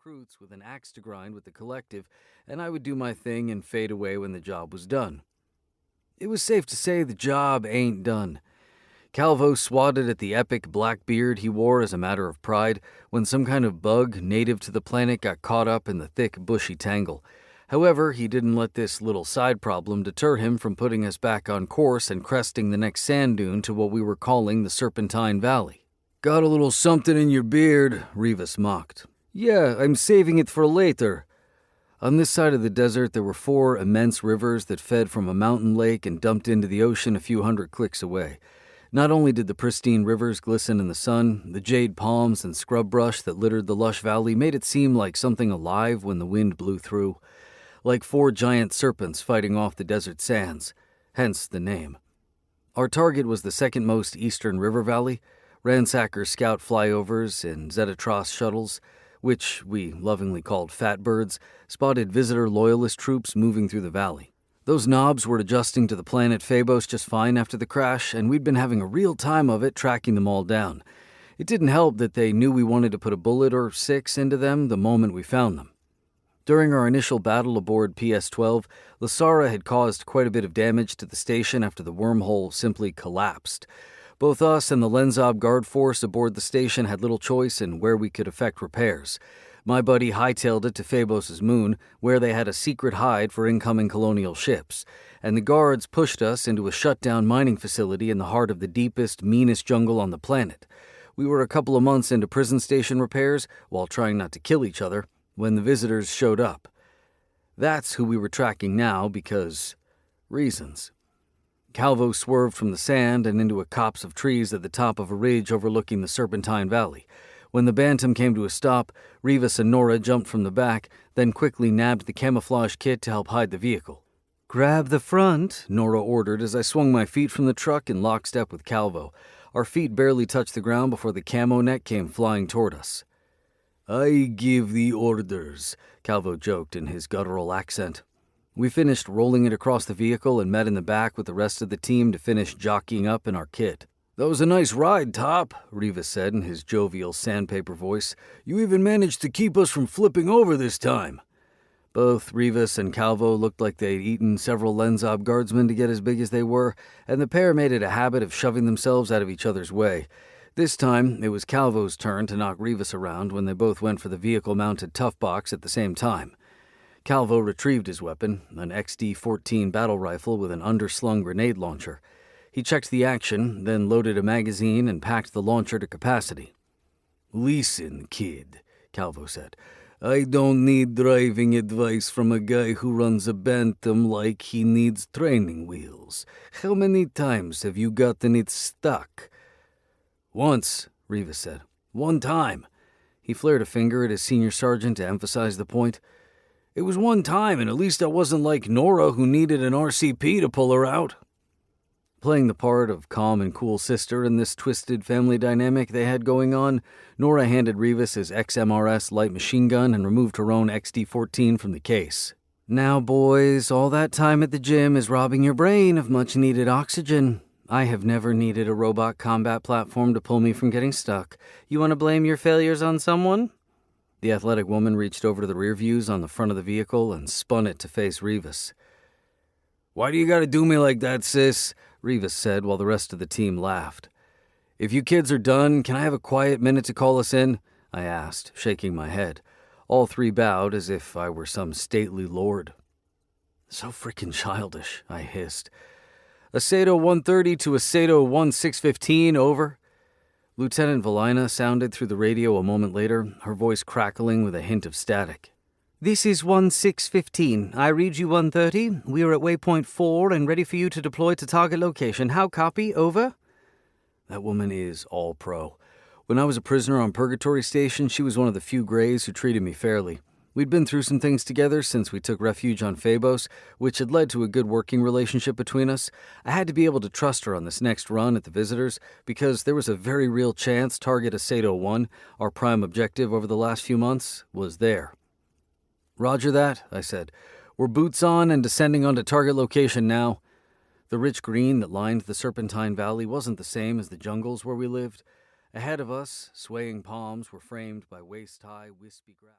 recruits with an axe to grind with the collective, and I would do my thing and fade away when the job was done. It was safe to say the job ain't done. Calvo swatted at the epic black beard he wore as a matter of pride when some kind of bug native to the planet got caught up in the thick, bushy tangle. However, he didn't let this little side problem deter him from putting us back on course and cresting the next sand dune to what we were calling the Serpentine Valley. "Got a little something in your beard," Rivas mocked. "Yeah, I'm saving it for later." On this side of the desert, there were 4 immense rivers that fed from a mountain lake and dumped into the ocean a few hundred clicks away. Not only did the pristine rivers glisten in the sun, the jade palms and scrub brush that littered the lush valley made it seem like something alive when the wind blew through. Like 4 giant serpents fighting off the desert sands, hence the name. Our target was the second-most eastern river valley. Ransacker scout flyovers and Zetatros shuttles, which we lovingly called Fatbirds, spotted visitor loyalist troops moving through the valley. Those knobs were adjusting to the planet Faebos just fine after the crash, and we'd been having a real time of it tracking them all down. It didn't help that they knew we wanted to put a bullet or 6 into them the moment we found them. During our initial battle aboard PS-12, Lasara had caused quite a bit of damage to the station after the wormhole simply collapsed. Both us and the Lenzob guard force aboard the station had little choice in where we could effect repairs. My buddy hightailed it to Faebos' moon, where they had a secret hide for incoming colonial ships, and the guards pushed us into a shut-down mining facility in the heart of the deepest, meanest jungle on the planet. We were a couple of months into prison station repairs, while trying not to kill each other, when the visitors showed up. That's who we were tracking now because... reasons. Calvo swerved from the sand and into a copse of trees at the top of a ridge overlooking the Serpentine Valley. When the Bantam came to a stop, Rivas and Nora jumped from the back, then quickly nabbed the camouflage kit to help hide the vehicle. "Grab the front," Nora ordered as I swung my feet from the truck in lockstep with Calvo. Our feet barely touched the ground before the camo net came flying toward us. "I give the orders," Calvo joked in his guttural accent. We finished rolling it across the vehicle and met in the back with the rest of the team to finish jockeying up in our kit. "That was a nice ride, Top," Rivas said in his jovial sandpaper voice. "You even managed to keep us from flipping over this time." Both Rivas and Calvo looked like they'd eaten several Lenzob guardsmen to get as big as they were, and the pair made it a habit of shoving themselves out of each other's way. This time, it was Calvo's turn to knock Rivas around when they both went for the vehicle-mounted tough box at the same time. Calvo retrieved his weapon, an XD-14 battle rifle with an underslung grenade launcher. He checked the action, then loaded a magazine and packed the launcher to capacity. "Listen, kid," Calvo said. "I don't need driving advice from a guy who runs a Bantam like he needs training wheels. How many times have you gotten it stuck?" "Once," Rivas said. "One time." He flared a finger at his senior sergeant to emphasize the point. "It was one time, and at least I wasn't like Nora who needed an RCP to pull her out." Playing the part of calm and cool sister in this twisted family dynamic they had going on, Nora handed Rivas his XMRS light machine gun and removed her own XD-14 from the case. "Now, boys, all that time at the gym is robbing your brain of much-needed oxygen. I have never needed a robot combat platform to pull me from getting stuck. You want to blame your failures on someone?" The athletic woman reached over to the rear views on the front of the vehicle and spun it to face Rivas. "Why do you gotta do me like that, sis?" Rivas said while the rest of the team laughed. "If you kids are done, can I have a quiet minute to call us in?" I asked, shaking my head. All 3 bowed as if I were some stately lord. "So frickin' childish," I hissed. "Aceto 130 to Aceto 1615, over." Lieutenant Valina sounded through the radio a moment later, her voice crackling with a hint of static. "This is 1615. I read you 130. We are at waypoint 4 and ready for you to deploy to target location. How copy? Over?" That woman is all pro. When I was a prisoner on Purgatory Station, she was one of the few Greys who treated me fairly. We'd been through some things together since we took refuge on Faebos, which had led to a good working relationship between us. I had to be able to trust her on this next run at the Visitors, because there was a very real chance target Aceto 1, our prime objective over the last few months, was there. "Roger that," I said. "We're boots on and descending onto target location now." The rich green that lined the Serpentine Valley wasn't the same as the jungles where we lived. Ahead of us, swaying palms were framed by waist-high, wispy grass.